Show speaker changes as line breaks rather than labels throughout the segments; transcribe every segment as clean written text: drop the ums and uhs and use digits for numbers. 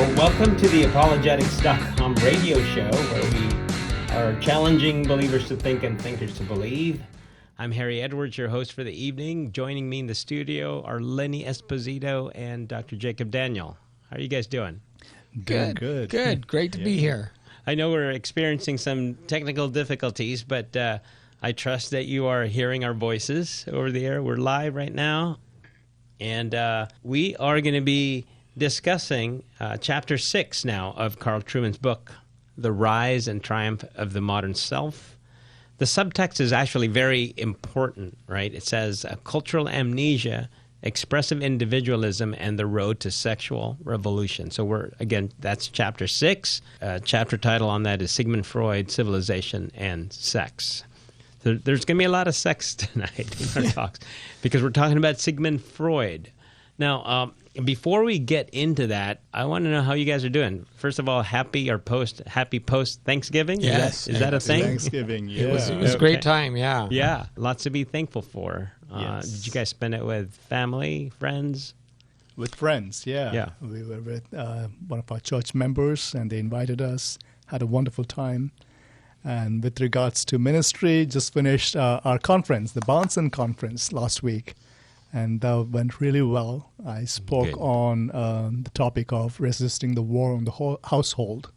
Well, welcome to the Apologeticscom radio show, where we are challenging believers to think and thinkers to believe. I'm Harry Edwards, your host for the evening. Joining me in the studio are Lenny Esposito and Dr. Jacob Daniel. How are you guys doing?
Good. Great to be here.
I know we're experiencing some technical difficulties, but I trust that you are hearing our voices over the air. We're live right now, and we are going to be discussing Chapter 6 now of Carl Trueman's book, The Rise and Triumph of the Modern Self. The subtext is actually very important, right? It says, cultural amnesia, expressive individualism, and the road to sexual revolution. So that's Chapter 6. Chapter title on that is Sigmund Freud, Civilization and Sex. There's going to be a lot of sex tonight in our talks because we're talking about Sigmund Freud. Now, before we get into that, I want to know how you guys are doing. First of all, happy post Thanksgiving.
Yes,
is that a thing?
Thanksgiving. Yeah.
It was a great time. Yeah.
Yeah, lots to be thankful for.
Yes.
Did you guys spend it with family, friends?
With friends, yeah.
Yeah.
We were with one of our church members, and they invited us. Had a wonderful time. And with regards to ministry, just finished our conference, the Barnson Conference, last week. And that went really well. I spoke on the topic of resisting the war on the whole household.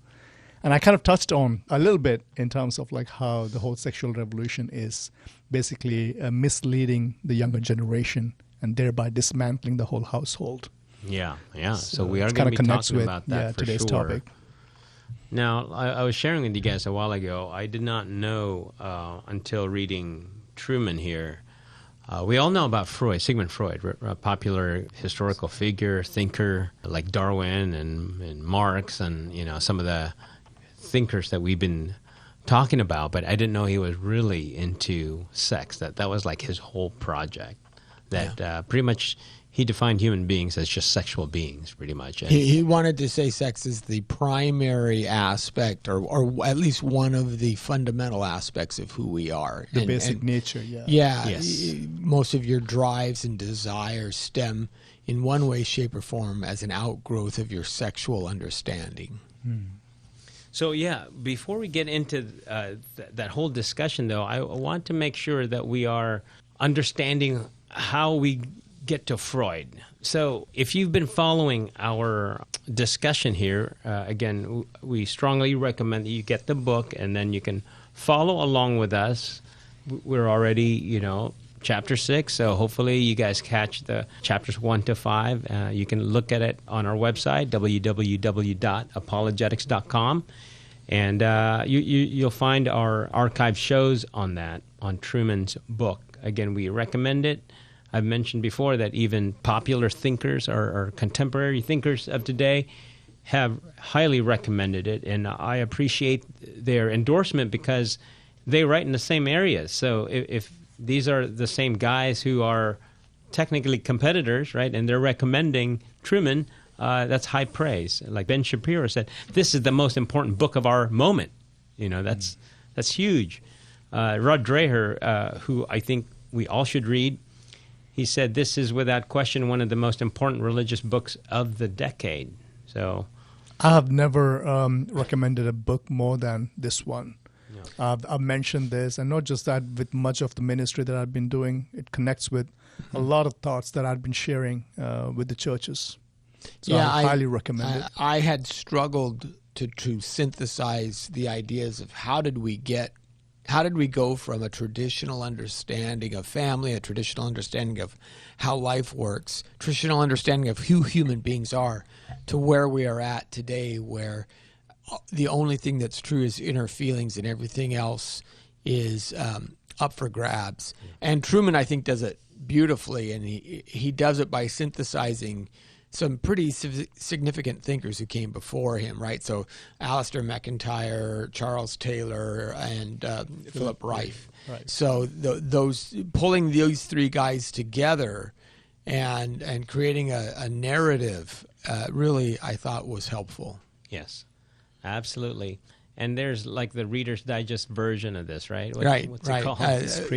And I kind of touched on a little bit in terms of like how the whole sexual revolution is basically misleading the younger generation and thereby dismantling the whole household.
Yeah. So we are going to be talking about that for
today's
sure.
topic.
Now, I was sharing with you guys a while ago, I did not know until reading Trueman here. We all know about Freud, Sigmund Freud, a popular historical figure, thinker like Darwin and Marx and, some of the thinkers that we've been talking about, but I didn't know he was really into sex. That was like his whole project. Pretty much he defined human beings as just sexual beings, pretty much. And
He wanted to say sex is the primary aspect, or at least one of the fundamental aspects of who we are.
The basic nature,
Yeah.
Yes.
Most of your drives and desires stem in one way, shape, or form as an outgrowth of your sexual understanding.
So, before we get into that whole discussion, though, I want to make sure that we are understanding how we get to Freud. So if you've been following our discussion here, again, we strongly recommend that you get the book and then you can follow along with us. We're already, Chapter 6, so hopefully you guys catch the chapters 1 to 5. You can look at it on our website, www.apologetics.com, and you'll find our archive shows on that, on Trueman's book. Again, we recommend it. I've mentioned before that even popular thinkers or contemporary thinkers of today have highly recommended it, and I appreciate their endorsement because they write in the same areas. So if these are the same guys who are technically competitors, right, and they're recommending Trueman, that's high praise. Like Ben Shapiro said, this is the most important book of our moment. That's huge. Rod Dreher, who I think we all should read, he said, this is without question one of the most important religious books of the decade. So,
I have never recommended a book more than this one. Yeah. I've mentioned this, and not just that, with much of the ministry that I've been doing, it connects with a lot of thoughts that I've been sharing with the churches. So I highly recommend it.
I had struggled to synthesize the ideas of how did we go from a traditional understanding of family, a traditional understanding of how life works, traditional understanding of who human beings are, to where we are at today, where the only thing that's true is inner feelings and everything else is up for grabs. And Trueman, I think, does it beautifully, and he does it by synthesizing some pretty significant thinkers who came before him, right? So Alistair McIntyre, Charles Taylor, and Philip Reif. Right. So those pulling those three guys together and creating a narrative really, I thought, was helpful.
Yes, absolutely. And there's like the Reader's Digest version of this, right? What's
it
called?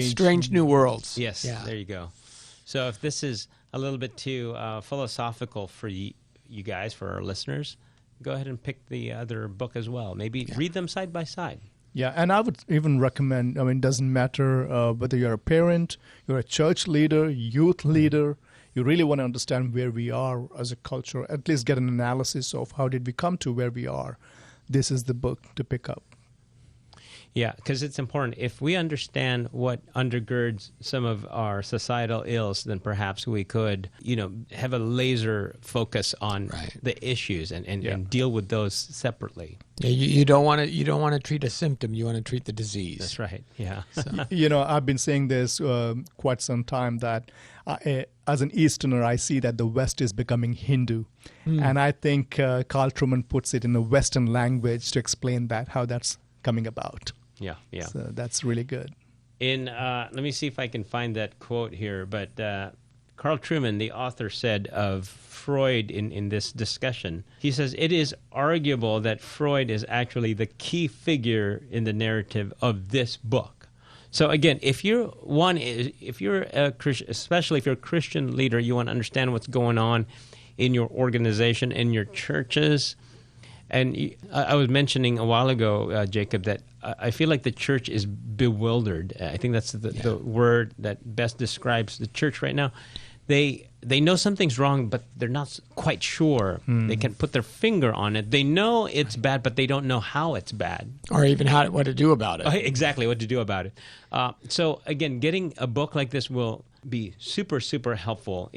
Strange New Worlds.
Yes, there you go. So if this is a little bit too philosophical for you guys, for our listeners, go ahead and pick the other book as well. Maybe read them side by side.
Yeah, and I would even recommend, it doesn't matter whether you're a parent, you're a church leader, youth leader, you really want to understand where we are as a culture, at least get an analysis of how did we come to where we are. This is the book to pick up.
Yeah, because it's important. If we understand what undergirds some of our societal ills, then perhaps we could, have a laser focus on the issues and deal with those separately.
Yeah, you don't want to treat a symptom. You want to treat the disease.
That's right. Yeah.
I've been saying this quite some time that as an Easterner, I see that the West is becoming Hindu, and I think Carl Trueman puts it in a Western language to explain how that's coming about.
Yeah.
So that's really good.
Let me see if I can find that quote here. But Carl Trueman, the author, said of Freud in this discussion, he says, it is arguable that Freud is actually the key figure in the narrative of this book. So again, if you're a Christian, especially if you're a Christian leader, you want to understand what's going on in your organization, in your churches. And I was mentioning a while ago, Jacob, that I feel like the church is bewildered. I think that's the word that best describes the church right now. They know something's wrong, but they're not quite sure. They can't put their finger on it. They know it's bad, but they don't know how it's bad.
Or even what to do about it.
Exactly, what to do about it. So again, getting a book like this will be super, super helpful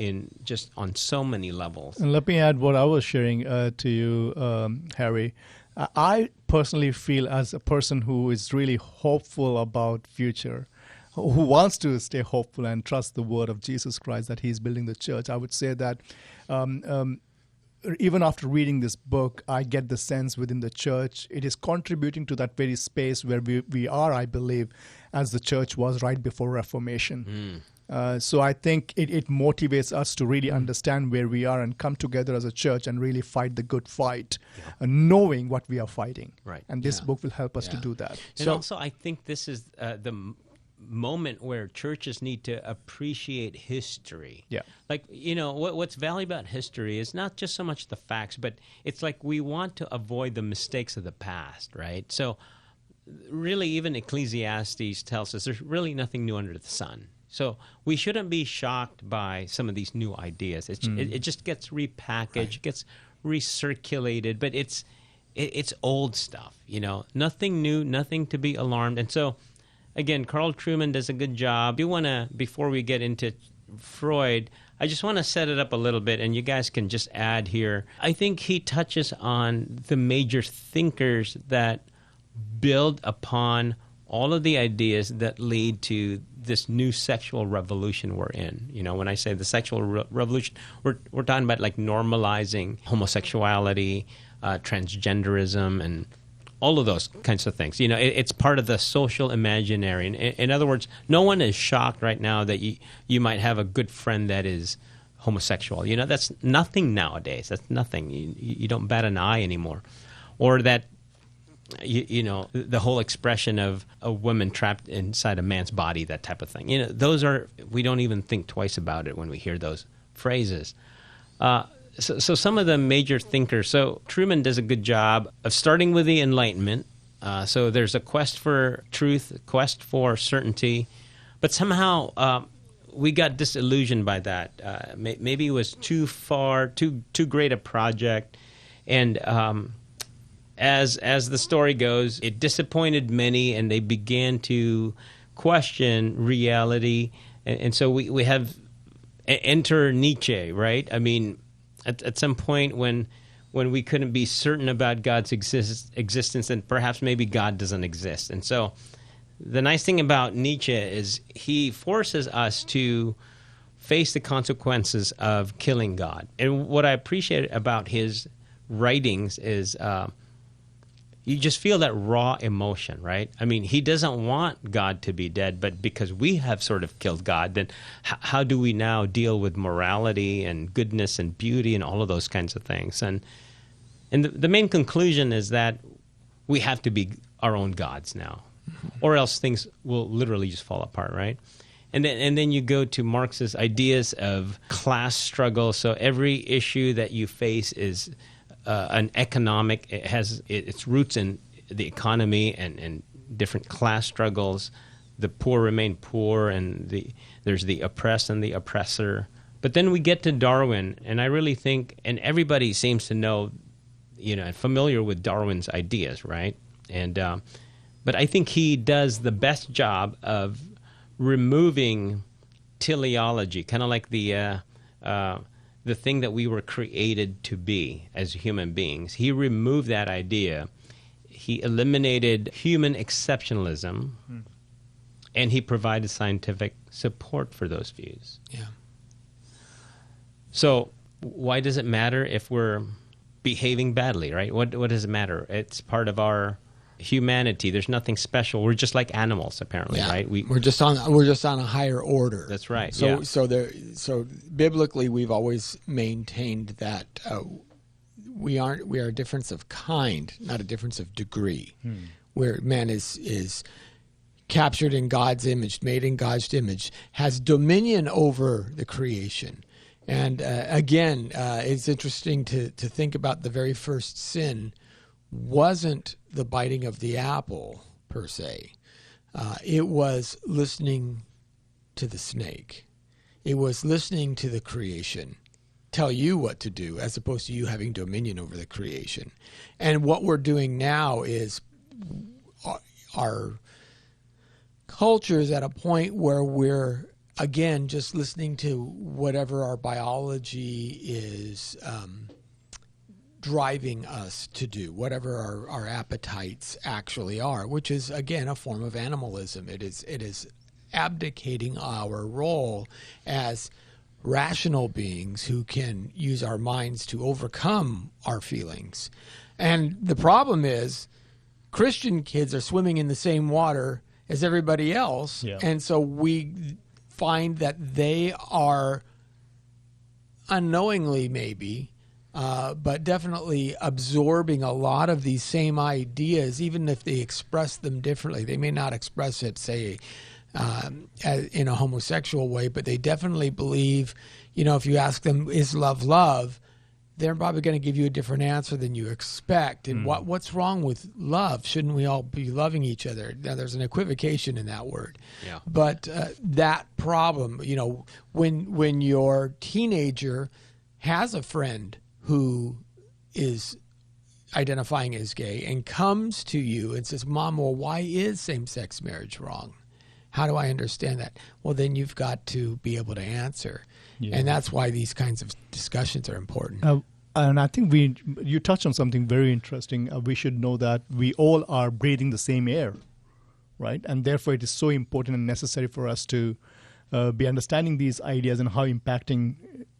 on so many levels.
And let me add what I was sharing to you, Harry. I personally feel, as a person who is really hopeful about future, who wants to stay hopeful and trust the word of Jesus Christ that he's building the church, I would say that even after reading this book, I get the sense within the church, it is contributing to that very space where we are, I believe, as the church was right before Reformation. So I think it motivates us to really understand where we are and come together as a church and really fight the good fight, knowing what we are fighting.
Right.
And this book will help us to do that.
And also, I think this is the moment where churches need to appreciate history.
Yeah.
Like, what's valuable about history is not just so much the facts, but it's like we want to avoid the mistakes of the past, right? So really, even Ecclesiastes tells us there's really nothing new under the sun. So we shouldn't be shocked by some of these new ideas. It just gets repackaged, gets recirculated, but it's old stuff, nothing new, nothing to be alarmed. And so, again, Carl Trueman does a good job. Before we get into Freud, I just want to set it up a little bit, and you guys can just add here. I think he touches on the major thinkers that build upon all of the ideas that lead to this new sexual revolution we're in. When I say the sexual revolution, we're talking about like normalizing homosexuality, transgenderism, and all of those kinds of things. It's part of the social imaginary. In other words, no one is shocked right now that you might have a good friend that is homosexual. That's nothing nowadays. That's nothing. You don't bat an eye anymore. Or that the whole expression of a woman trapped inside a man's body, that type of thing. We don't even think twice about it when we hear those phrases. So some of the major thinkers. So Trueman does a good job of starting with the Enlightenment. So there's a quest for truth, a quest for certainty, but somehow we got disillusioned by that. Maybe it was too far, too great a project, and as the story goes, it disappointed many, and they began to question reality. And so we have enter Nietzsche, right? I mean, at some point when we couldn't be certain about God's existence, and perhaps maybe God doesn't exist. And so the nice thing about Nietzsche is he forces us to face the consequences of killing God. And what I appreciate about his writings is you just feel that raw emotion, right? I mean, he doesn't want God to be dead, but because we have sort of killed God, then how do we now deal with morality and goodness and beauty and all of those kinds of things? And the main conclusion is that we have to be our own gods now, or else things will literally just fall apart, right? And then you go to Marx's ideas of class struggle. So every issue that you face is an economic. It has its roots in the economy and different class struggles. The poor remain poor, and there's the oppressed and the oppressor. But then we get to Darwin, and I really think, and everybody seems to know, familiar with Darwin's ideas, right? And but I think he does the best job of removing teleology, kind of like the thing that we were created to be as human beings. He removed that idea. He eliminated human exceptionalism, and he provided scientific support for those views.
Yeah.
So why does it matter if we're behaving badly, right? What does it matter? It's part of our humanity. There's nothing special. We're just like animals, apparently, right?
We're just on a higher order.
That's right.
So biblically, we've always maintained that we are a difference of kind, not a difference of degree. Where man is captured in God's image, made in God's image, has dominion over the creation. And again, it's interesting to think about the very first sin wasn't the biting of the apple, per se. It was listening to the snake. It was listening to the creation tell you what to do, as opposed to you having dominion over the creation. And what we're doing now is our culture is at a point where we're, again, just listening to whatever our biology is driving us to do, whatever our appetites actually are, which is, again, a form of animalism. It is abdicating our role as rational beings who can use our minds to overcome our feelings. And the problem is Christian kids are swimming in the same water as everybody else, and so we find that they are unknowingly maybe but definitely absorbing a lot of these same ideas, even if they express them differently. They may not express it, say, in a homosexual way, but they definitely believe, if you ask them, is love love, they're probably going to give you a different answer than you expect. And what's wrong with love? Shouldn't we all be loving each other? Now, there's an equivocation in that word. Yeah. But that problem, when your teenager has a friend who is identifying as gay and comes to you and says, Mom, well, why is same-sex marriage wrong? How do I understand that? Well, then you've got to be able to answer. Yeah. And that's why these kinds of discussions are important.
And I think you touched on something very interesting. We should know that we all are breathing the same air, right? And therefore, it is so important and necessary for us to be understanding these ideas and how impacting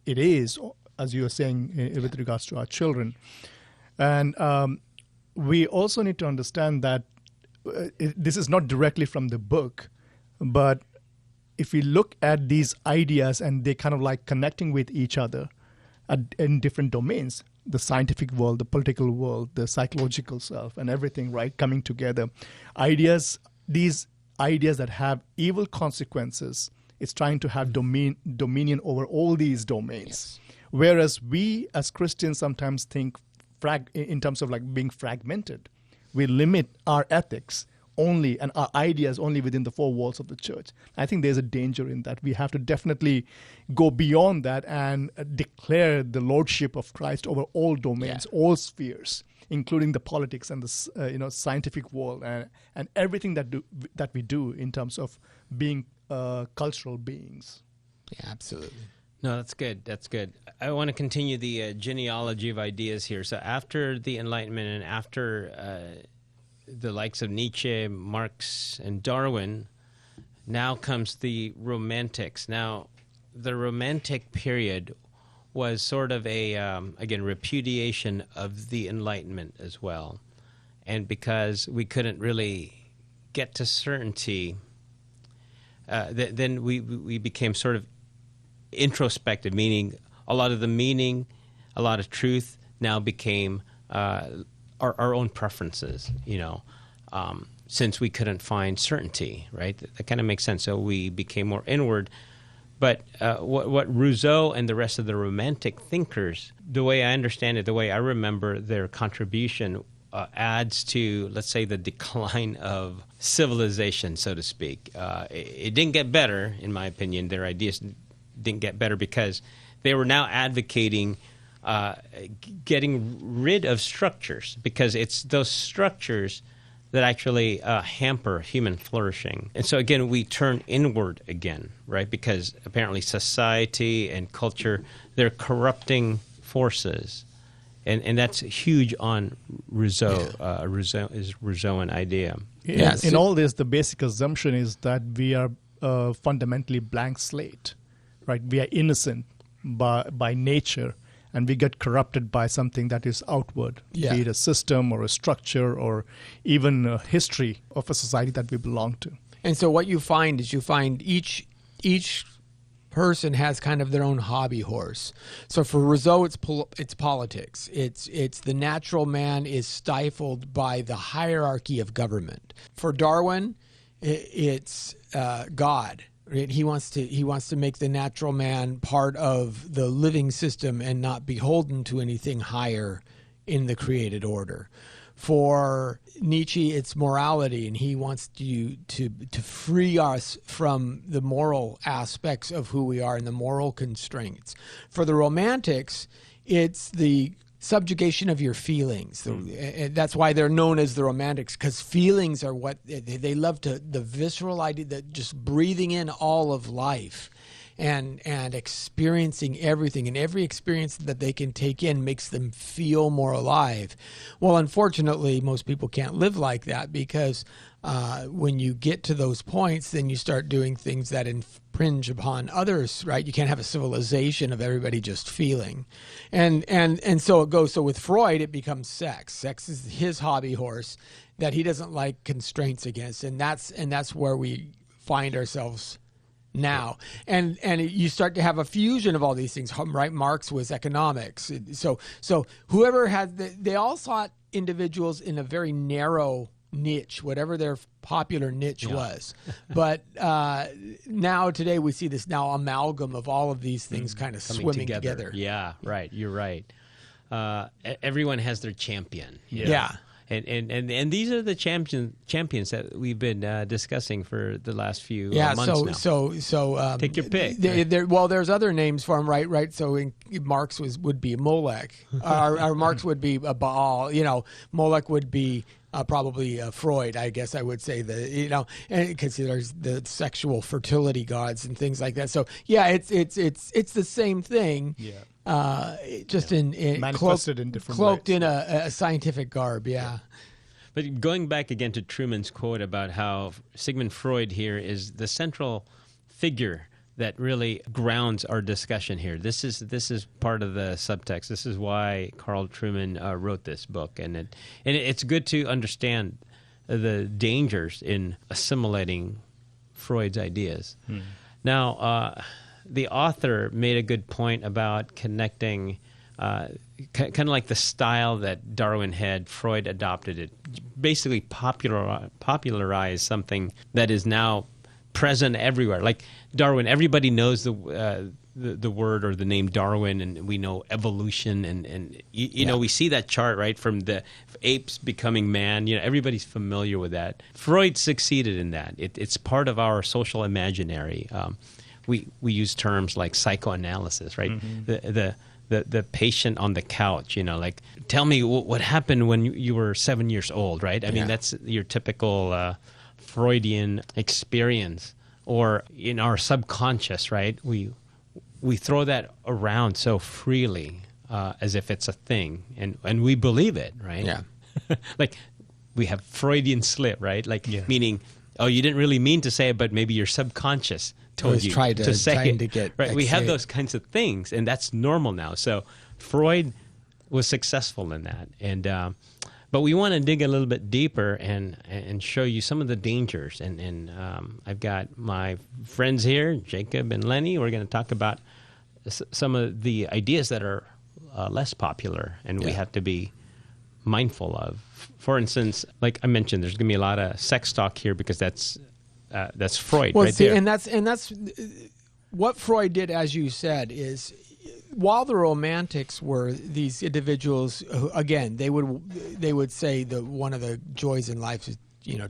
it is, as you were saying, with regards to our children. And we also need to understand that this is not directly from the book, but if we look at these ideas and they kind of like connecting with each other in different domains, the scientific world, the political world, the psychological self, and everything, right, coming together. These ideas that have evil consequences, it's trying to have dominion over all these domains. Yes. Whereas we as Christians sometimes think in terms of like being fragmented. We limit our ethics only and our ideas only within the four walls of the church. I think there's a danger in that. We have to definitely go beyond that and declare the lordship of Christ over all domains, all spheres, including the politics and the scientific world and everything that we do in terms of being cultural beings.
Yeah, absolutely.
No, that's good. That's good. I want to continue the genealogy of ideas here. So after the Enlightenment and after the likes of Nietzsche, Marx, and Darwin, now comes the Romantics. Now, the Romantic period was sort of a, again, repudiation of the Enlightenment as well. And because we couldn't really get to certainty, then we became sort of introspective, meaning a lot of the meaning, a lot of truth now became our own preferences, since we couldn't find certainty, right? That kind of makes sense. So we became more inward. But what Rousseau and the rest of the Romantic thinkers, the way I understand it, the way I remember their contribution, adds to, let's say, the decline of civilization, so to speak. It didn't get better, in my opinion. Their ideas didn't get better because they were now advocating getting rid of structures, because it's those structures that actually hamper human flourishing. And so, again, we turn inward again, right? Because apparently society and culture, they're corrupting forces. And that's huge on Rousseau, Rousseauan idea.
In all this, the basic assumption is that we are fundamentally blank slate, right? We are innocent by nature, and we get corrupted by something that is outward, be it a system or a structure or even a history of a society that we belong to.
And so what you find is each person has kind of their own hobby horse. So for Rousseau, it's politics. It's the natural man is stifled by the hierarchy of government. For Darwin, it's God. He wants to make the natural man part of the living system and not beholden to anything higher in the created order. For Nietzsche, it's morality, and he wants to free us from the moral aspects of who we are and the moral constraints. For the Romantics, it's the subjugation of your feelings. That's why they're known as the Romantics, because feelings are what they love the visceral idea, that just breathing in all of life and experiencing everything, and every experience that they can take in makes them feel more alive. Well, unfortunately, most people can't live like that, because when you get to those points, then you start doing things that infringe upon others, right? You can't have a civilization of everybody just feeling. And so it goes. So with Freud, it becomes sex. Sex is his hobby horse that he doesn't like constraints against. And that's where we find ourselves now. And you start to have a fusion of all these things, right? Marx was economics. So whoever had, they all sought individuals in a very narrow niche, whatever their popular niche was. But now today we see this now amalgam of all of these things kind of swimming together.
Yeah, right. You're right. Everyone has their champion.
Yeah.
And these are the champions that we've been discussing for the last few months now.
So
take your pick.
Well, there's other names for them, right? So Marx would be Molech, or Marx would be Baal. Molech would be probably Freud, I guess I would say, because there's the sexual fertility gods and things like that. So yeah, it's the same thing. Yeah. Just in
manifested in different
cloaked
ways.
in a scientific garb, yeah.
But going back again to Truman's quote about how Sigmund Freud here is the central figure that really grounds our discussion here. This is part of the subtext. This is why Carl Truman wrote this book, and it's good to understand the dangers in assimilating Freud's ideas. Now, the author made a good point about connecting, kind of like the style that Darwin had. Freud adopted it, basically popularized something that is now present everywhere. Like Darwin, everybody knows the word or the name Darwin, and we know evolution, and you know, we see that chart, right, from the apes becoming man. Everybody's familiar with that. Freud succeeded in that. It's part of our social imaginary. We use terms like psychoanalysis, right? Mm-hmm. The patient on the couch, like, tell me what happened when you were 7 years old, right? I mean, that's your typical Freudian experience. Or in our subconscious, right? We throw that around so freely as if it's a thing, and we believe it, right?
Yeah.
Like we have Freudian slip, right? Like meaning, oh, you didn't really mean to say it, but maybe your subconscious told you to say it.
To get
right? We have those kinds of things, and that's normal now. So Freud was successful in that, and but we want to dig a little bit deeper and show you some of the dangers. And I've got my friends here, Jacob and Lenny. We're going to talk about some of the ideas that are less popular, and we have to be mindful of. For instance, like I mentioned, there's going to be a lot of sex talk here because that's Freud, right there.
And that's what Freud did, as you said, is while the Romantics were these individuals who, again, they would say that one of the joys in life is,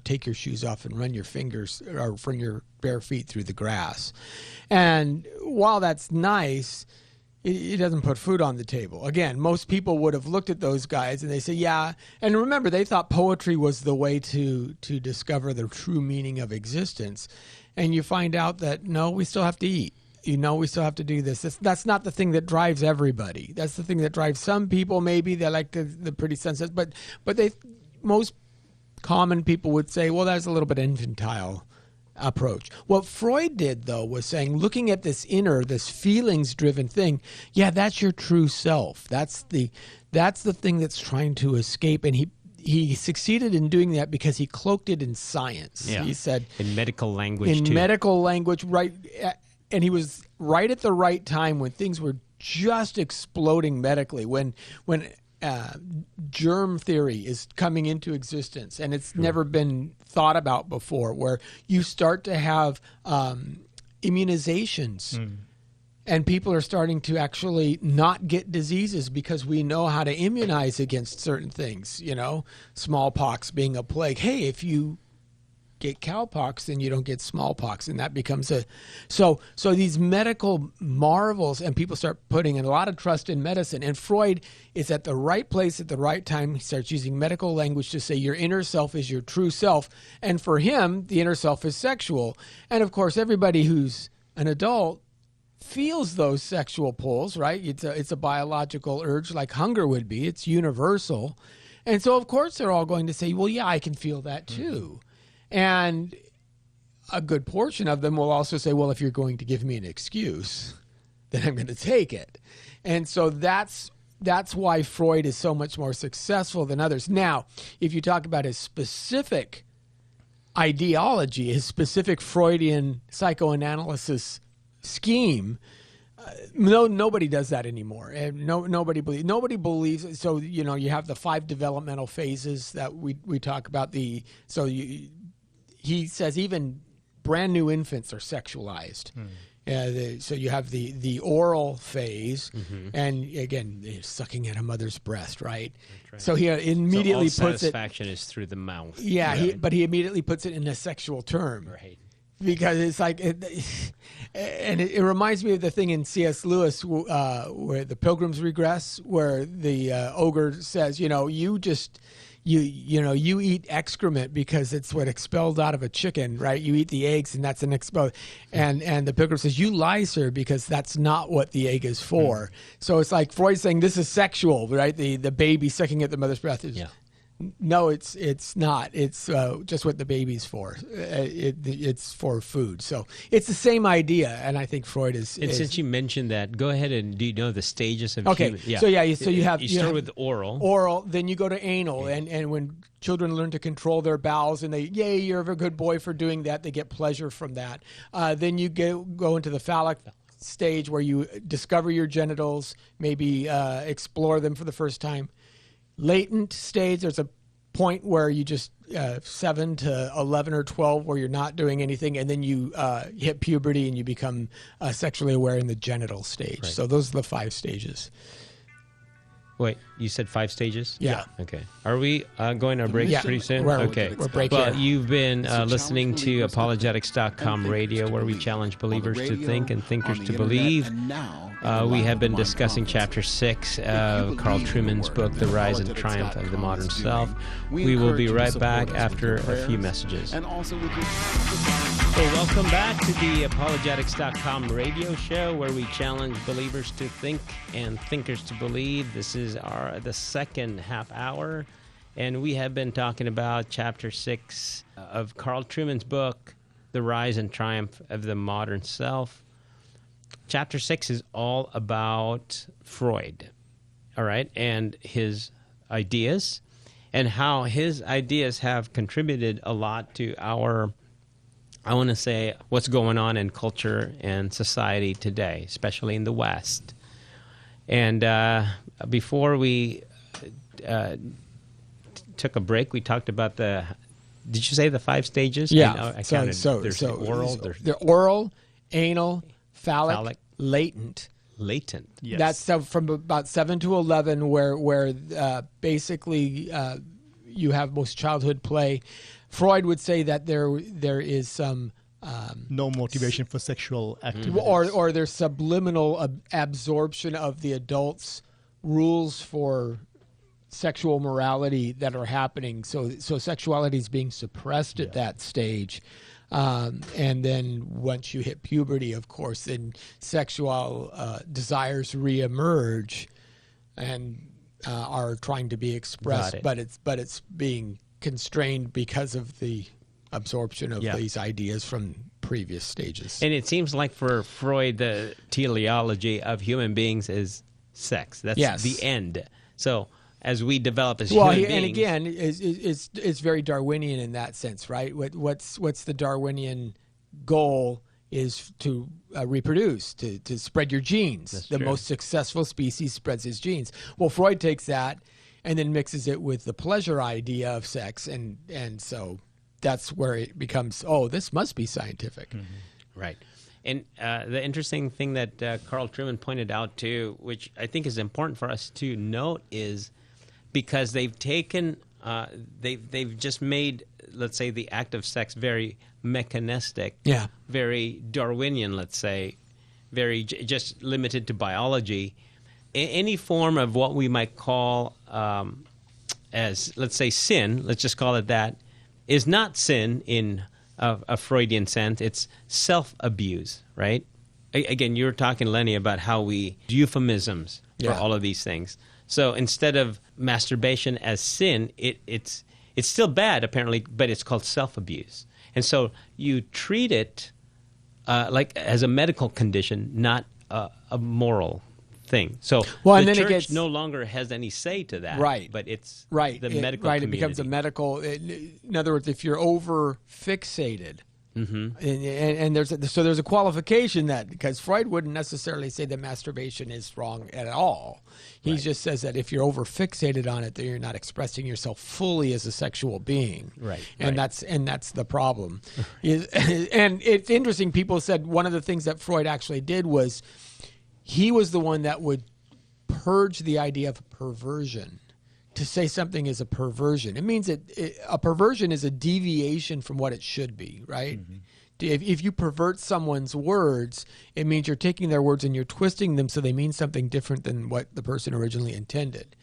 take your shoes off and run your bare feet through the grass. And while that's nice, it doesn't put food on the table. Again, most people would have looked at those guys and they say, yeah. And remember, they thought poetry was the way to discover the true meaning of existence. And you find out that, no, we still have to eat. We still have to do this. That's not the thing that drives everybody. That's the thing that drives some people. Maybe they like the pretty sunsets, but most common people would say, well, that's a little bit infantile approach. What Freud did, though, was saying, looking at this feelings-driven thing, yeah, that's your true self. That's the thing that's trying to escape, and he succeeded in doing that because he cloaked it in science.
Yeah.
He said
in medical language,
right. And he was right at the right time when things were just exploding medically, when germ theory is coming into existence, and it's never been thought about before, where you start to have immunizations, and people are starting to actually not get diseases because we know how to immunize against certain things, smallpox being a plague. Hey, if you get cowpox, then you don't get smallpox, and that becomes so these medical marvels, and people start putting a lot of trust in medicine. And Freud is at the right place at the right time. He starts using medical language to say your inner self is your true self, and for him, the inner self is sexual. And of course, everybody who's an adult feels those sexual pulls, right? It's a biological urge, like hunger would be. It's universal, and so of course they're all going to say, well, yeah, I can feel that too. And a good portion of them will also say, well, if you're going to give me an excuse, then I'm going to take it. And so that's why Freud is so much more successful than others. Now, if you talk about his specific ideology, his specific Freudian psychoanalysis scheme, nobody does that anymore. And nobody believes. So, you have the 5 developmental phases that we talk about. He says even brand new infants are sexualized. So you have the oral phase, and again, they're sucking at a mother's breast, right? So he immediately
so all
puts
satisfaction is through the mouth.
Yeah, but he immediately puts it in a sexual term.
Right.
Because it's like, and it reminds me of the thing in C.S. Lewis where the Pilgrim's Regress, where the ogre says, you eat excrement because it's what expelled out of a chicken, right? You eat the eggs, and that's an expelled. And the pilgrim says, you lie, sir, because that's not what the egg is for. So it's like Freud saying this is sexual, right? The baby sucking at the mother's breast is. Yeah. No, it's not. It's just what the baby's for. It's for food. So it's the same idea, and I think Freud is.
And since you mentioned that, go ahead and do you know the stages of
human?
Yeah.
So you have
start with oral.
Oral, then you go to anal, and when children learn to control their bowels, and yay, you're a good boy for doing that. They get pleasure from that. Then you go into the phallic stage where you discover your genitals, maybe explore them for the first time. Latent stage, there's a point where you just 7 to 11 or 12 where you're not doing anything, and then you hit puberty and you become sexually aware in the genital stage. Right. So those are the 5 stages.
Wait, you said 5 stages?
Yeah.
Okay. Are we going to break pretty soon?
Okay. We're breaking.
Well, you've been listening to Apologetics.com radio, where we challenge believers to think and thinkers to believe. We have been discussing Chapter 6 of Carl Trueman's book, The Rise and Triumph of the Modern Self. We will be right back after a few messages. Hey, welcome back to the Apologetics.com radio show, where we challenge believers to think and thinkers to believe. This is the second half hour, and we have been talking about Chapter 6 of Carl Trueman's book, The Rise and Triumph of the Modern Self. Chapter 6 is all about Freud, all right, and his ideas, and how his ideas have contributed a lot to our, I want to say, what's going on in culture and society today, especially in the West. And before we took a break, we talked about did you say the 5 stages?
Yeah.
I counted.
There's
the oral.
The oral, anal, phallic, latent.
Latent.
Yes.
That's from about 7 to 11, where basically you have most childhood play. Freud would say that there is some
no motivation for sexual activity.
or there's subliminal absorption of the adult's rules for sexual morality that are happening. So sexuality is being suppressed at that stage. And then once you hit puberty, of course, then sexual desires reemerge and are trying to be expressed, but it's being constrained because of the absorption of these ideas from previous stages.
And it seems like for Freud, the teleology of human beings is sex. That's the end. So as we develop as human beings,
and again, it's very Darwinian in that sense, right? What's the Darwinian goal is to reproduce, to spread your genes.
That's
the
true.
most successful species spreads his genes. Well, Freud takes that and then mixes it with the pleasure idea of sex, and so that's where it becomes, this must be scientific.
Mm-hmm.
right. And the interesting thing that Carl Trueman pointed out too, which I think is important for us to note, is because they've taken, they've just made, let's say, the act of sex very mechanistic, very Darwinian, let's say, very just limited to biology. Any form of what we might call as, let's say, sin, let's just call it that, is not sin in a Freudian sense. It's self-abuse, right? Again, you were talking, Lenny, about how we euphemisms for all of these things. So instead of masturbation as sin, it's still bad, apparently, but it's called self-abuse. And so you treat it like as a medical condition, not a moral thing. So
and
the
then
church no longer has any say to that.
Right.
But it's
Right.
the medical community.
It becomes a medical. In other words, if you're over fixated, and there's a qualification that, because Freud wouldn't necessarily say that masturbation is wrong at all. He just says that if you're over fixated on it, then you're not expressing yourself fully as a sexual being.
Right.
And that's the problem. And it's interesting. People said one of the things that Freud actually did was he was the one that would purge the idea of perversion. To say something is a perversion, it means a perversion is a deviation from what it should be, right? Mm-hmm. If you pervert someone's words, it means you're taking their words and you're twisting them so they mean something different than what the person originally intended.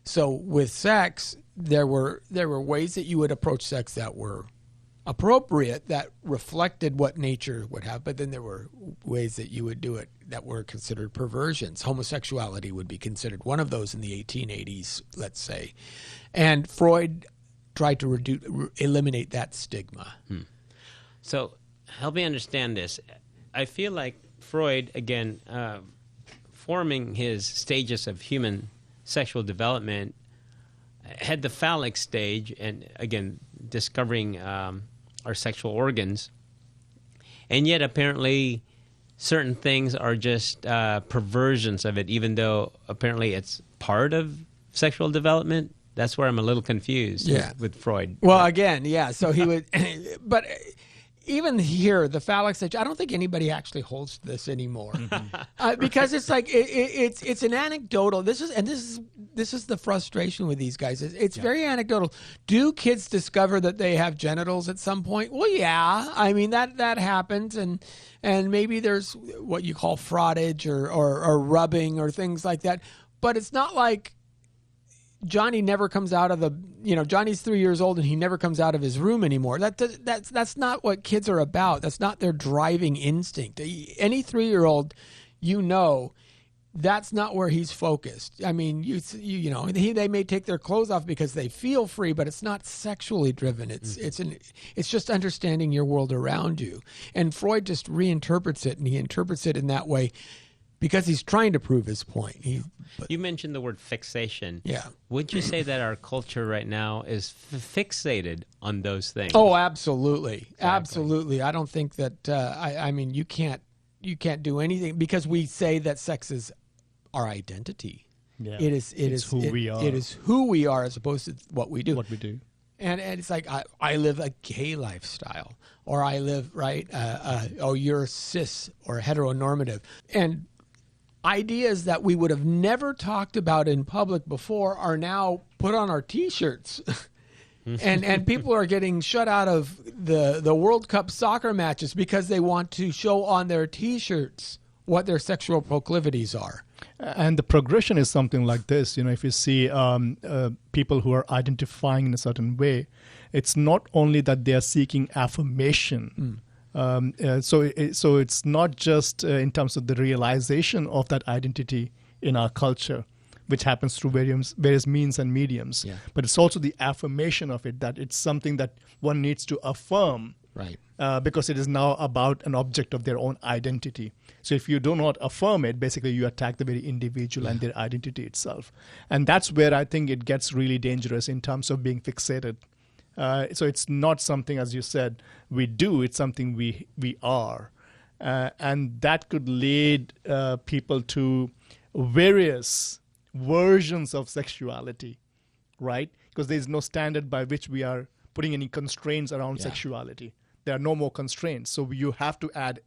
So with sex, there were ways that you would approach sex that were appropriate, that reflected what nature would have, but then there were ways that you would do it that were considered perversions. Homosexuality would be considered one of those in the 1880s, let's say. And Freud tried to eliminate that stigma.
So help me understand this. I feel like Freud, again, forming his stages of human sexual development, had the phallic stage, and again, discovering our sexual organs. And yet, apparently, certain things are just perversions of it, even though apparently it's part of sexual development. That's where I'm a little confused with Freud.
Well, again, so he would, but even here, the phallic stage, I don't think anybody actually holds this anymore, because it's like it's an anecdotal. This is the frustration with these guys. It's very anecdotal. Do kids discover that they have genitals at some point? Well, yeah. I mean that happens, and maybe there's what you call frottage or rubbing or things like that. But it's not like Johnny never comes out of Johnny's 3 years old and he never comes out of his room anymore. That's not what kids are about. That's not their driving instinct. Any 3-year-old, that's not where he's focused. I mean, they may take their clothes off because they feel free, but it's not sexually driven. It's just understanding your world around you. And Freud just reinterprets it, and he interprets it in that way because he's trying to prove his point.
You mentioned the word fixation.
Yeah.
Would you say that our culture right now is fixated on those things?
Oh, absolutely. Exactly. Absolutely. I don't think that, I mean, you can't do anything because we say that sex is our identity.
Yeah.
It is
who we are.
It is who we are as opposed to what we do.
What we do.
And it's like, I live a gay lifestyle, or I live, right, oh, you're cis or heteronormative. And ideas that we would have never talked about in public before are now put on our T-shirts. and people are getting shut out of the World Cup soccer matches because they want to show on their T-shirts what their sexual proclivities are.
And the progression is something like this. If you see people who are identifying in a certain way, it's not only that they are seeking affirmation. So it's not just in terms of the realization of that identity in our culture, which happens through various means and mediums.
Yeah.
But it's also the affirmation of it, that it's something that one needs to affirm.
Right.
Because it is now about an object of their own identity. So if you do not affirm it, basically you attack the very individual and their identity itself. And that's where I think it gets really dangerous in terms of being fixated. So it's not something, as you said, we do. It's something we are. And that could lead people to various versions of sexuality, right? Because there's no standard by which we are putting any constraints around sexuality. There are no more constraints. So you have to add,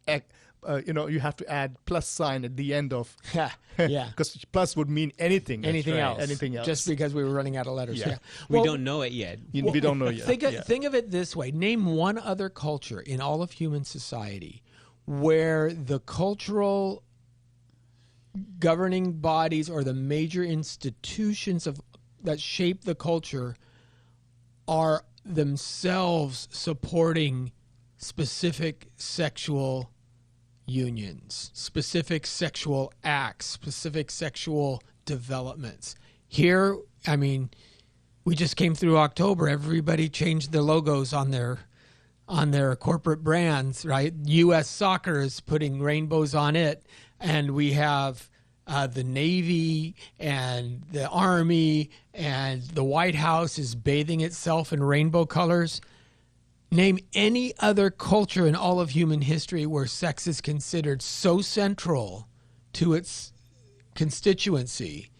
you have to add plus sign at the end of, because plus would mean anything.
Anything else.
Anything else.
Just because we were running out of letters.
Yeah.
We don't know it yet.
We don't know yet.
Think of it this way. Name one other culture in all of human society where the cultural governing bodies or the major institutions that shape the culture are themselves supporting specific sexual unions, specific sexual acts, specific sexual developments. Here, I mean, we just came through October. Everybody changed their logos on their corporate brands, right? U.S. Soccer is putting rainbows on it, and we have the Navy and the Army and the White House is bathing itself in rainbow colors. Name any other culture in all of human history where sex is considered so central to its constituency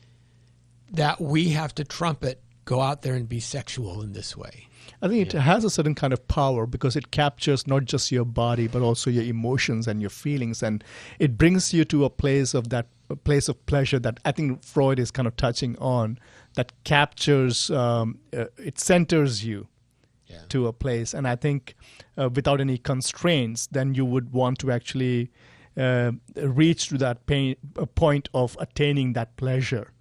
that we have to trumpet, go out there and be sexual in this way.
I think it has a certain kind of power because it captures not just your body but also your emotions and your feelings, and it brings you to a place of pleasure that I think Freud is kind of touching on, that captures, it centers you to a place. And I think without any constraints, then you would want to actually reach to that point of attaining that pleasure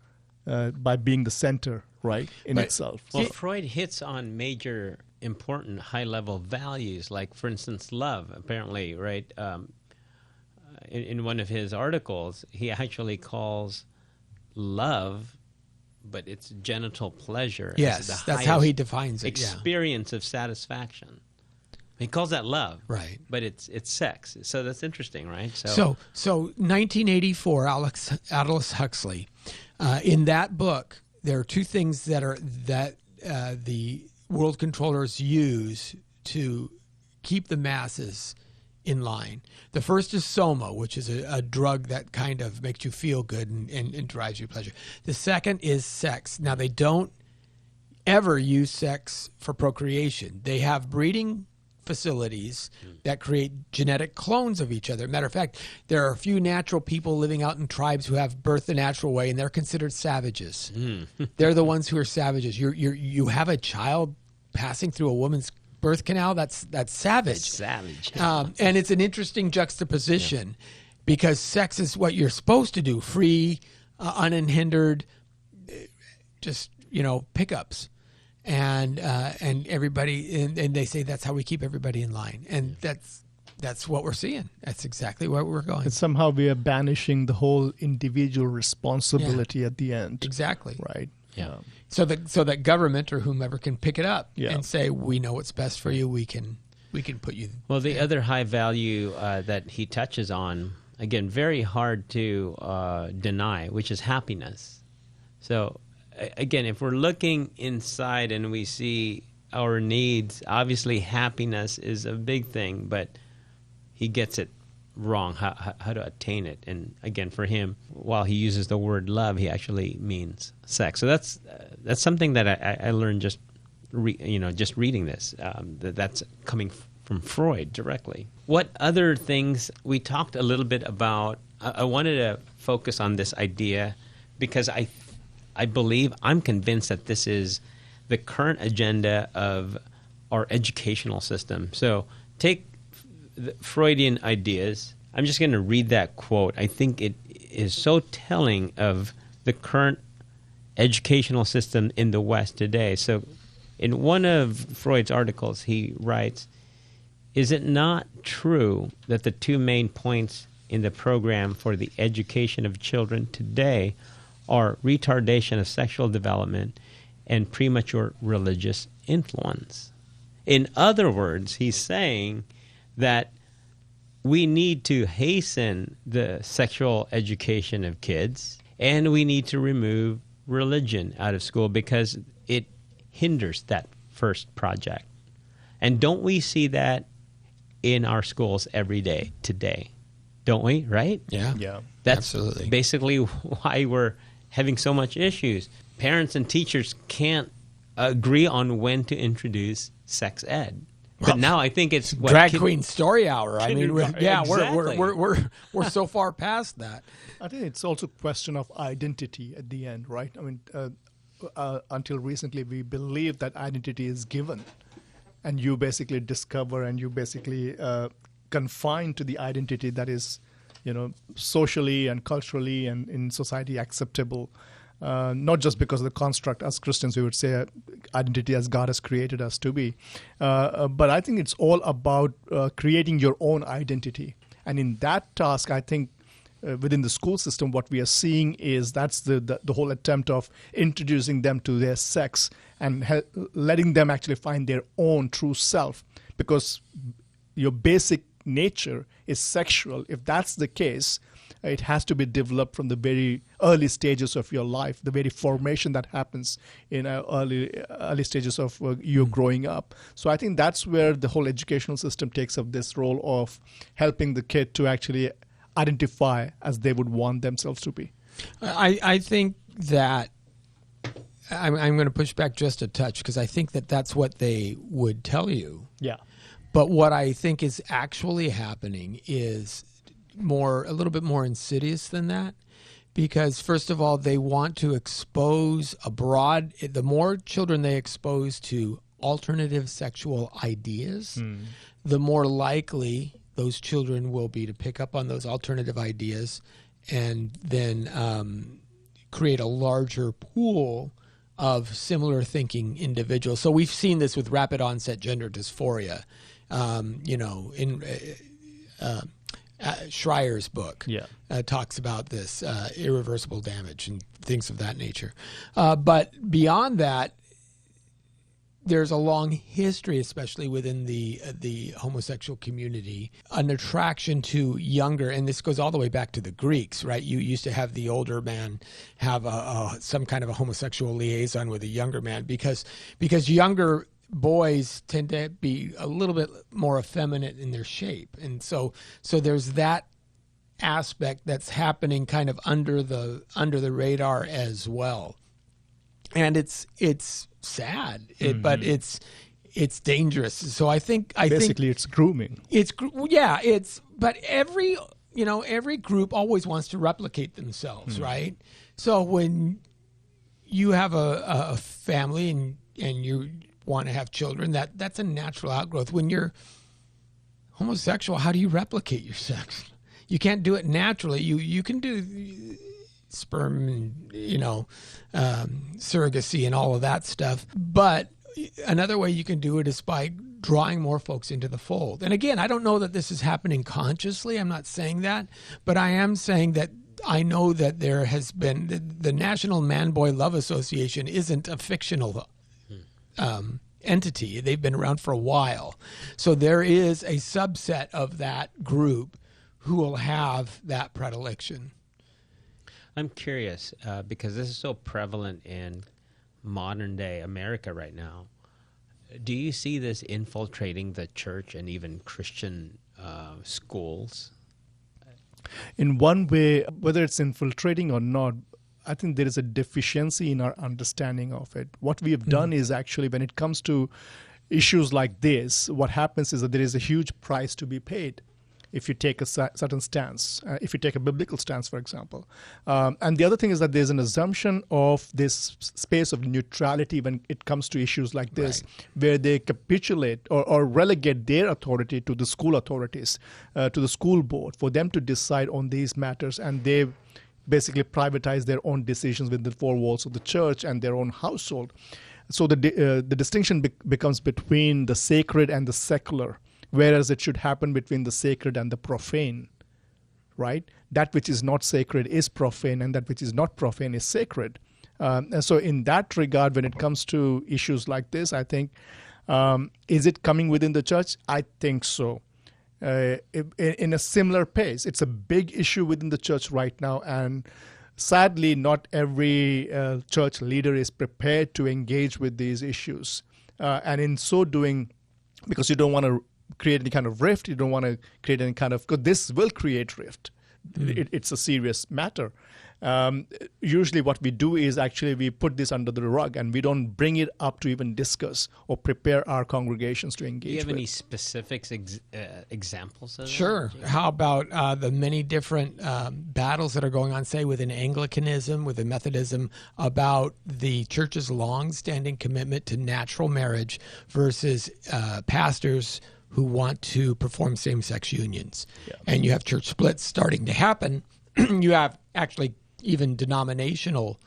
by being the center, right, in itself.
Well, Freud hits on major, important, high-level values, like, for instance, love, apparently, right? In one of his articles, he actually calls love, but it's genital pleasure.
Yes, that's how he defines it.
Experience of satisfaction. He calls that love,
right?
But it's sex. So that's interesting, right?
So 1984, Aldous Huxley, in that book, there are two things that the world controllers use to keep the masses in line. The first is soma, which is a drug that kind of makes you feel good and drives you pleasure. The second is sex. Now, they don't ever use sex for procreation. They have breeding facilities that create genetic clones of each other. Matter of fact, there are a few natural people living out in tribes who have birth the natural way, and they're considered savages. They're the ones who are savages. You have a child passing through a woman's birth canal, that's savage.
Savage.
And it's an interesting juxtaposition because sex is what you're supposed to do, free, unhindered, just, pickups. And everybody, and they say that's how we keep everybody in line. And that's what we're seeing. That's exactly where we're going.
And somehow we are banishing the whole individual responsibility at the end.
Exactly.
Right.
Yeah.
So that government or whomever can pick it up and say, we know what's best for you. We can put you.
Well, the other high value that he touches on, again, very hard to deny, which is happiness. So, again, if we're looking inside and we see our needs, obviously happiness is a big thing, but he gets it wrong, how to attain it. And again, for him, while he uses the word love, he actually means sex. So that's something that I learned just just reading this. That's coming from Freud directly. What other things we talked a little bit about? I wanted to focus on this idea because I believe, I'm convinced that this is the current agenda of our educational system. So take the Freudian ideas. I'm just going to read that quote. I think it is so telling of the current educational system in the West today. So in one of Freud's articles, he writes, "Is it not true that the two main points in the program for the education of children today are retardation of sexual development and premature religious influence?" In other words, he's saying that we need to hasten the sexual education of kids, and we need to remove religion out of school because it hinders that first project. And don't we see that in our schools every day today? Don't we? Right?
Yeah.
That's
absolutely
basically why we're having so much issues. Parents and teachers can't agree on when to introduce sex ed. But now I think it's
drag queen story hour. I mean,
Exactly.
we're so far past that.
I think it's also a question of identity at the end, right? I mean, until recently, we believe that identity is given, and you basically discover and you basically confine to the identity that is, socially and culturally and in society acceptable. Not just because of the construct. As Christians, we would say identity as God has created us to be. But I think it's all about creating your own identity. And in that task, I think within the school system, what we are seeing is that's the whole attempt of introducing them to their sex and letting them actually find their own true self. Because your basic nature is sexual. If that's the case, it has to be developed from the very early stages of your life, the very formation that happens in early stages of you growing up. So I think that's where the whole educational system takes up this role of helping the kid to actually identify as they would want themselves to be.
I think that I'm going to push back just a touch because I think that that's what they would tell you.
Yeah.
But what I think is actually happening is a little bit more insidious than that, because first of all, they want to expose the more children they expose to alternative sexual ideas, the more likely those children will be to pick up on those alternative ideas and then create a larger pool of similar thinking individuals. So we've seen this with rapid onset gender dysphoria, Schreier's book talks about this irreversible damage and things of that nature. But beyond that, there's a long history, especially within the homosexual community, an attraction to younger, and this goes all the way back to the Greeks, right? You used to have the older man have some kind of a homosexual liaison with a younger man because younger boys tend to be a little bit more effeminate in their shape. And so there's that aspect that's happening kind of under the radar as well. And it's sad, but it's dangerous. So I think
basically it's grooming.
But every group always wants to replicate themselves, right? So when you have a family and you want to have children, that's a natural outgrowth. When you're homosexual, how do you replicate your sex? You can't do it naturally. You can do sperm and surrogacy and all of that stuff, but another way you can do it is by drawing more folks into the fold. And again, I don't know that this is happening consciously. I'm not saying that, but I am saying that I know that there has been the National Man-Boy Love Association isn't a fictional entity. They've been around for a while. So there is a subset of that group who will have that predilection.
I'm curious because this is so prevalent in modern day America right now. Do you see this infiltrating the church and even Christian schools?
In one way, whether it's infiltrating or not, I think there is a deficiency in our understanding of it. What we have done is actually, when it comes to issues like this, what happens is that there is a huge price to be paid if you take a certain stance, if you take a biblical stance, for example. And the other thing is that there's an assumption of this space of neutrality when it comes to issues like this, where they capitulate or relegate their authority to the school authorities, to the school board, for them to decide on these matters, and they basically privatize their own decisions within the four walls of the church and their own household. So the distinction becomes between the sacred and the secular, whereas it should happen between the sacred and the profane, right? That which is not sacred is profane, and that which is not profane is sacred. And so in that regard, when it comes to issues like this, I think, is it coming within the church? I think so. In a similar pace. It's a big issue within the church right now, and sadly, not every church leader is prepared to engage with these issues. And in so doing, because you don't want to create any kind of rift, you don't want to create any kind of, because this will create rift. It's a serious matter. Usually what we do is actually we put this under the rug and we don't bring it up to even discuss or prepare our congregations to engage with.
Do you have any specific examples of that?
Sure. How about the many different battles that are going on, say, within Anglicanism, within Methodism, about the church's long-standing commitment to natural marriage versus pastors who want to perform same-sex unions. Yeah. And you have church splits starting to happen. You have actually even denominational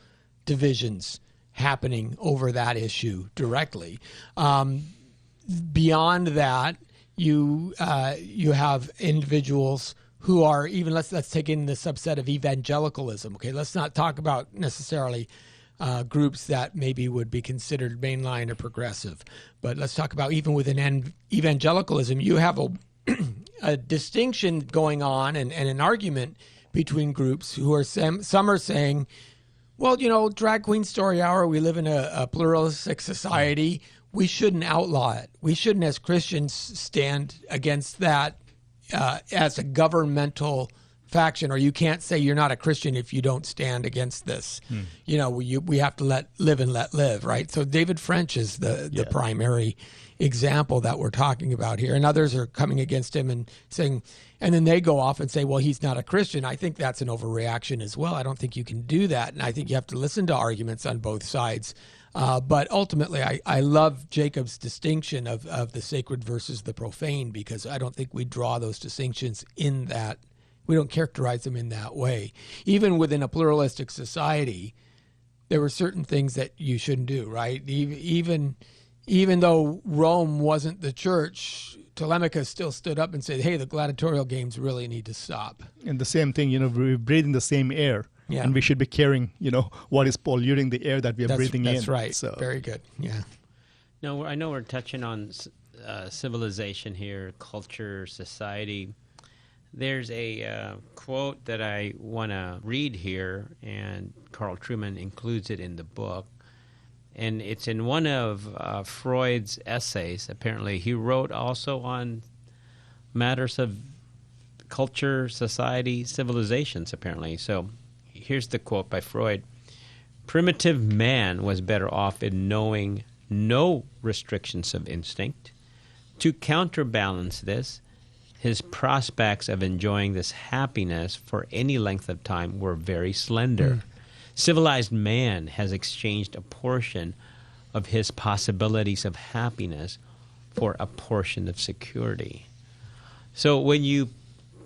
divisions happening over that issue directly. Beyond that, you have individuals who are even, let's take in the subset of evangelicalism. Okay, let's not talk about necessarily groups that maybe would be considered mainline or progressive, but let's talk about even within evangelicalism, you have a distinction going on and an argument between groups who are some are saying, well, drag queen story hour, we live in a pluralistic society, we shouldn't outlaw it. We shouldn't, as Christians, stand against that as a governmental faction, or you can't say you're not a Christian if you don't stand against this. We have to live and let live, right? So David French is the primary example that we're talking about here, and others are coming against him and saying, and then they go off and say, well, he's not a Christian. I think that's an overreaction as well. I don't think you can do that, and I think you have to listen to arguments on both sides. But ultimately, I love Jacob's distinction of the sacred versus the profane, because I don't think we draw those distinctions in that. We don't characterize them in that way. Even within a pluralistic society, there were certain things that you shouldn't do, right? Even though Rome wasn't the church, Telemachus still stood up and said, hey, the gladiatorial games really need to stop.
And the same thing, we're breathing the same air. Yeah. And we should be caring, what is polluting the air that we are breathing in.
That's right. So. Very good. Yeah.
No, I know we're touching on civilization here, culture, society. There's a quote that I want to read here, and Carl Trueman includes it in the book. And it's in one of Freud's essays. Apparently, he wrote also on matters of culture, society, civilizations, apparently. So here's the quote by Freud. Primitive man was better off in knowing no restrictions of instinct. To counterbalance this, his prospects of enjoying this happiness for any length of time were very slender. Civilized man has exchanged a portion of his possibilities of happiness for a portion of security. So when you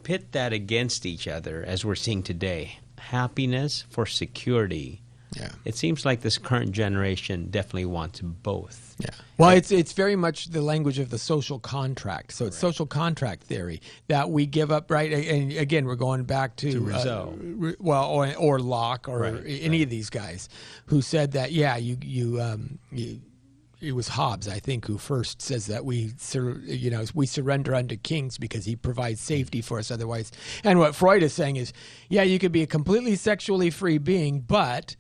pit that against each other, as we're seeing today, happiness for security, it seems like this current generation definitely wants both.
Yeah. Well, it's very much the language of the social contract. So it's social contract theory that we give up, right? And again, we're going back to
Rousseau.
Or Locke or any of these guys who said that, it was Hobbes, I think, who first says that we surrender unto kings because he provides safety for us otherwise. And what Freud is saying is, you could be a completely sexually free being, but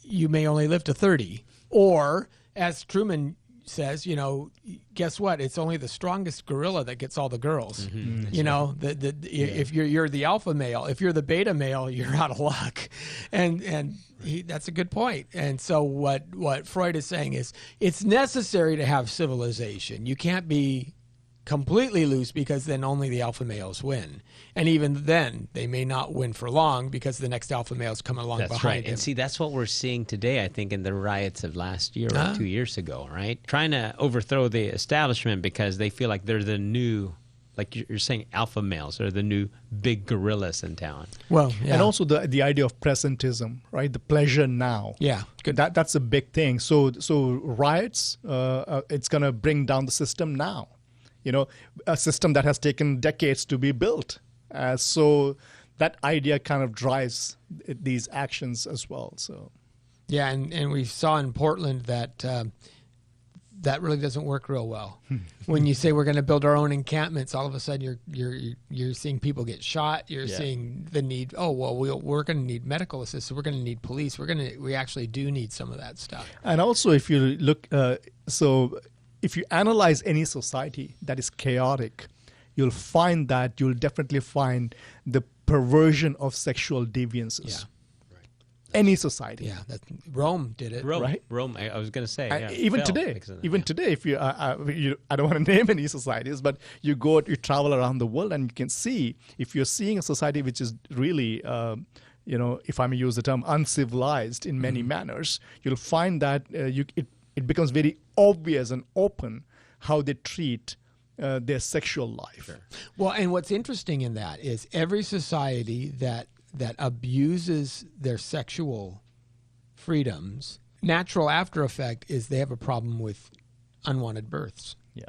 you may only live to 30. Or, as Truman says, guess what? It's only the strongest gorilla that gets all the girls. If you're the alpha male, if you're the beta male, you're out of luck. And that's a good point. And so what Freud is saying is it's necessary to have civilization. You can't be completely loose because then only the alpha males win. And even then, they may not win for long because the next alpha males come along
That's
behind
right.
him.
And see, that's what we're seeing today, I think, in the riots of last year or 2 years ago, right? Trying to overthrow the establishment because they feel like they're the new, like you're saying, alpha males are the new big gorillas in town.
Well, yeah.
And also the idea of presentism, right? The pleasure now.
Yeah, good.
That's a big thing. So riots, it's going to bring down the system now. A system that has taken decades to be built. So that idea kind of drives these actions as well. So,
yeah, and we saw in Portland that that really doesn't work real well. When you say we're going to build our own encampments, all of a sudden you're seeing people get shot. You're seeing the need. Oh well, we're going to need medical assistance. We're going to need police. We actually do need some of that stuff.
And also, if you look, if you analyze any society that is chaotic, you'll definitely find the perversion of sexual deviances.
Yeah.
Any society.
Yeah, Rome did it.
Right?
Rome. I was going to say,
even today, if you, I don't want to name any societies, but you travel around the world and you can see, if you're seeing a society which is really, if I may use the term, uncivilized in many manners, you'll find that it becomes very obvious and open how they treat their sexual life.
Sure.
Well, and what's interesting in that is every society that abuses their sexual freedoms, natural after effect is they have a problem with unwanted births.
Yeah.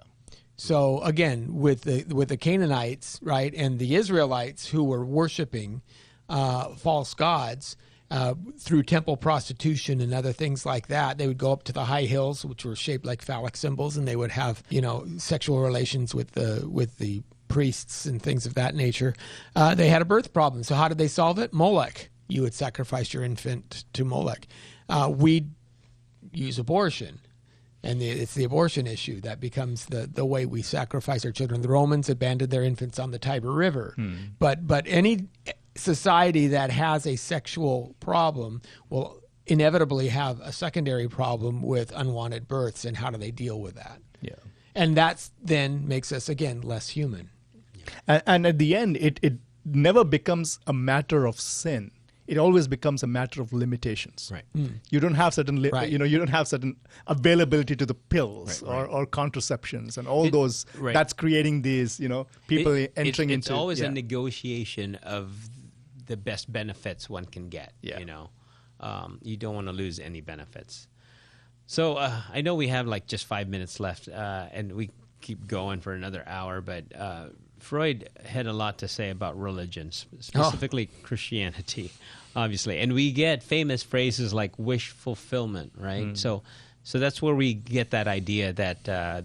So again, with the Canaanites, right, and the Israelites who were worshiping false gods, through temple prostitution and other things like that, they would go up to the high hills, which were shaped like phallic symbols, and they would have sexual relations with the priests and things of that nature. They had a birth problem. So how did they solve it? Molech. You would sacrifice your infant to Molech. We use abortion, and it's the abortion issue that becomes the way we sacrifice our children. The Romans abandoned their infants on the Tiber River, but any society that has a sexual problem will inevitably have a secondary problem with unwanted births, and how do they deal with that?
Yeah.
And that then makes us, again, less human.
And at the end, it never becomes a matter of sin. It always becomes a matter of limitations.
Right.
You don't have certain,
Right.
you don't have certain availability to the pills
Right.
or contraceptions and all those.
Right.
That's creating these, people entering
it's
into.
always a negotiation of the best benefits one can get.
Yeah.
You don't want to lose any benefits. So I know we have like just 5 minutes left, and we keep going for another hour, but Freud had a lot to say about religion, specifically Christianity, obviously. And we get famous phrases like wish fulfillment, right? So that's where we get that idea that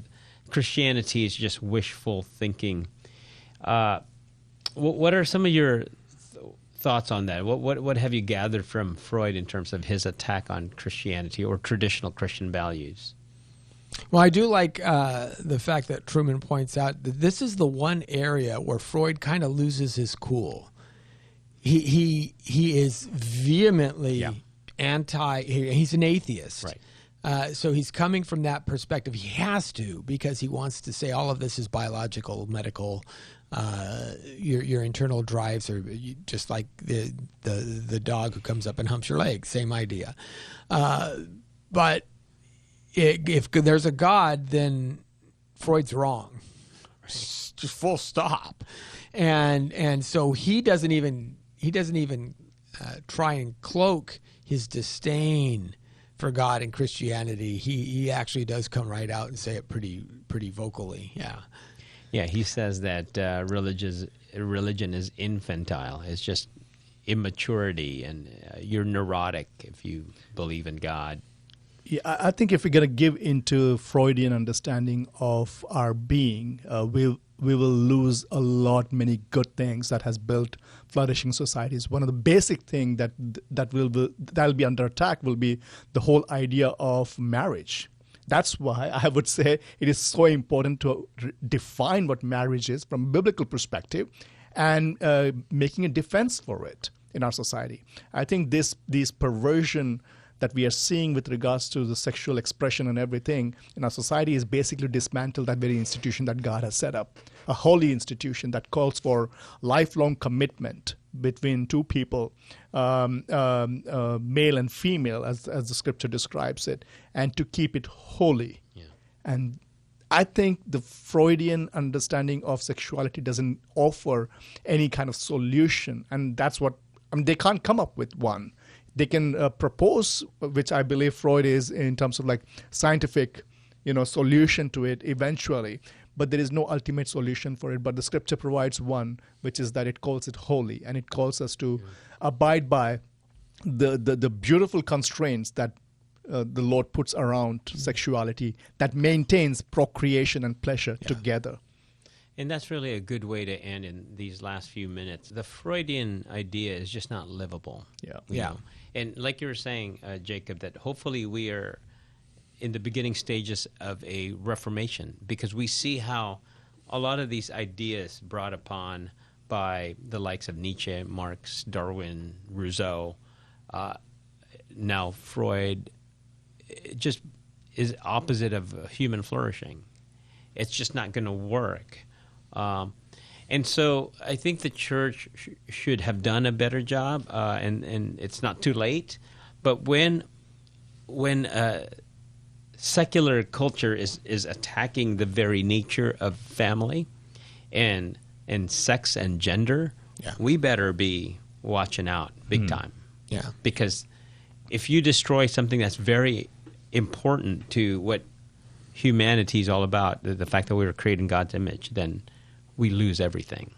Christianity is just wishful thinking. What are some of your thoughts on that? What have you gathered from Freud in terms of his attack on Christianity or traditional Christian values?
Well, I do like the fact that Truman points out that this is the one area where Freud kind of loses his cool. He is vehemently anti. He's an atheist,
right?
So he's coming from that perspective. He has to, because he wants to say all of this is biological, medical. Your internal drives are just like the dog who comes up and humps your leg. Same idea, but. If there's a God, then Freud's wrong. Just full stop. And so he doesn't even try and cloak his disdain for God and Christianity. He actually does come right out and say it pretty vocally. Yeah.
Yeah, he says that religion is infantile. It's just immaturity, and you're neurotic if you believe in God.
Yeah, I think if we're going to give into Freudian understanding of our being, we will lose many good things that has built flourishing societies. One of the basic things that'll be under attack will be the whole idea of marriage. That's why I would say it is so important to define what marriage is from a biblical perspective and making a defense for it in our society. I think these perversion that we are seeing with regards to the sexual expression and everything in our society is basically dismantle that very institution that God has set up, a holy institution that calls for lifelong commitment between two people, male and female, as the scripture describes it, and to keep it holy.
Yeah.
And I think the Freudian understanding of sexuality doesn't offer any kind of solution, and that's what they can't come up with one. They can propose, which I believe Freud is in terms of like scientific, solution to it eventually. But there is no ultimate solution for it. But the scripture provides one, which is that it calls it holy, and it calls us to abide by the beautiful constraints that the Lord puts around sexuality that maintains procreation and pleasure together.
And that's really a good way to end in these last few minutes. The Freudian idea is just not livable.
Yeah.
You know? And like you were saying, Jacob, that hopefully we are in the beginning stages of a reformation, because we see how a lot of these ideas brought upon by the likes of Nietzsche, Marx, Darwin, Rousseau, now Freud, it just is opposite of human flourishing. It's just not going to work. And so I think the church should have done a better job, and it's not too late. But when secular culture is attacking the very nature of family and sex and gender, we better be watching out big time.
Yeah.
Because if you destroy something that's very important to what humanity is all about, the fact that we were created in God's image, then we lose everything.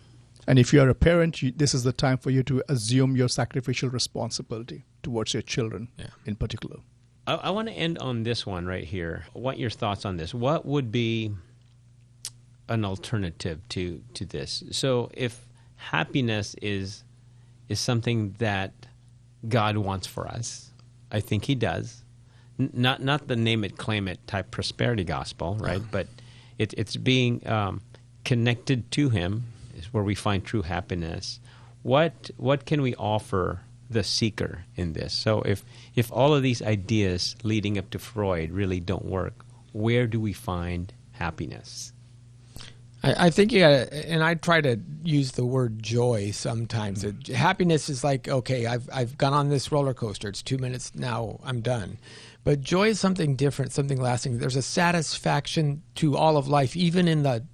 And if you are a parent, this is the time for you to assume your sacrificial responsibility towards your children in particular.
I want to end on this one right here. I want your thoughts on this. What would be an alternative to this? So if happiness is something that God wants for us, I think he does. Not the name it, claim it type prosperity gospel, right? But it's being connected to him is where we find true happiness. What can we offer the seeker in this? So if all of these ideas leading up to Freud really don't work, where do we find happiness?
I think you gotta, and I try to use the word joy sometimes. Happiness is like, okay, I've gone on this roller coaster. It's 2 minutes, now I'm done. But joy is something different, something lasting. There's a satisfaction to all of life. Even in the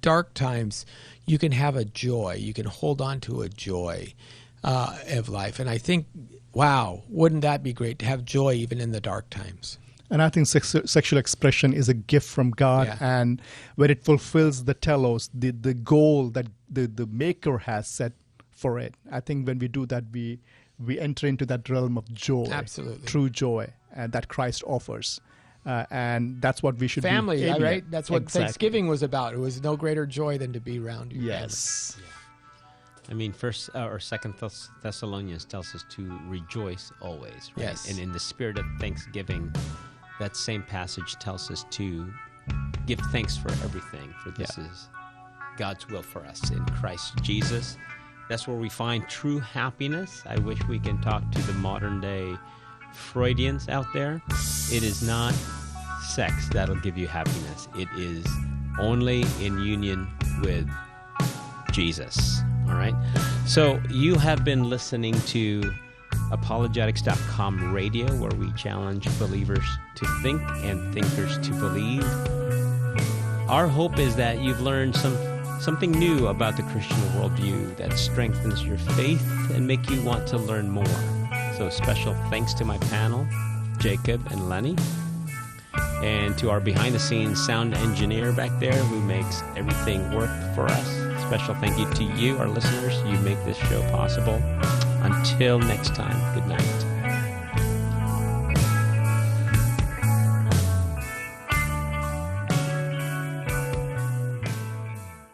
dark times, you can have a joy. You can hold on to a joy of life. And I think, wow, wouldn't that be great to have joy even in the dark times?
And I think sexual expression is a gift from God, and when it fulfills the telos, the goal that the maker has set for it, I think when we do that, we enter into that realm of joy,
absolutely,
true joy that Christ offers, and that's what we should
family,
be
right? That's what
exactly.
Thanksgiving was about. It was no greater joy than to be around you.
Yes.
I mean, First or Second Thessalonians tells us to rejoice always, right?
Yes.
And in the spirit of thanksgiving, that same passage tells us to give thanks for everything, for this is God's will for us in Christ Jesus. That's where we find true happiness. I wish we can talk to the modern day Freudians out there. It is not sex that'll give you happiness. It is only in union with Jesus. All right. So you have been listening to Apologetics.com radio, where we challenge believers to think and thinkers to believe. Our hope is that you've learned something new about the Christian worldview that strengthens your faith and make you want to learn more. So special thanks to my panel, Jacob and Lenny, and to our behind-the-scenes sound engineer back there who makes everything work for us. Special thank you to you, our listeners. You make this show possible. Until next time, good night.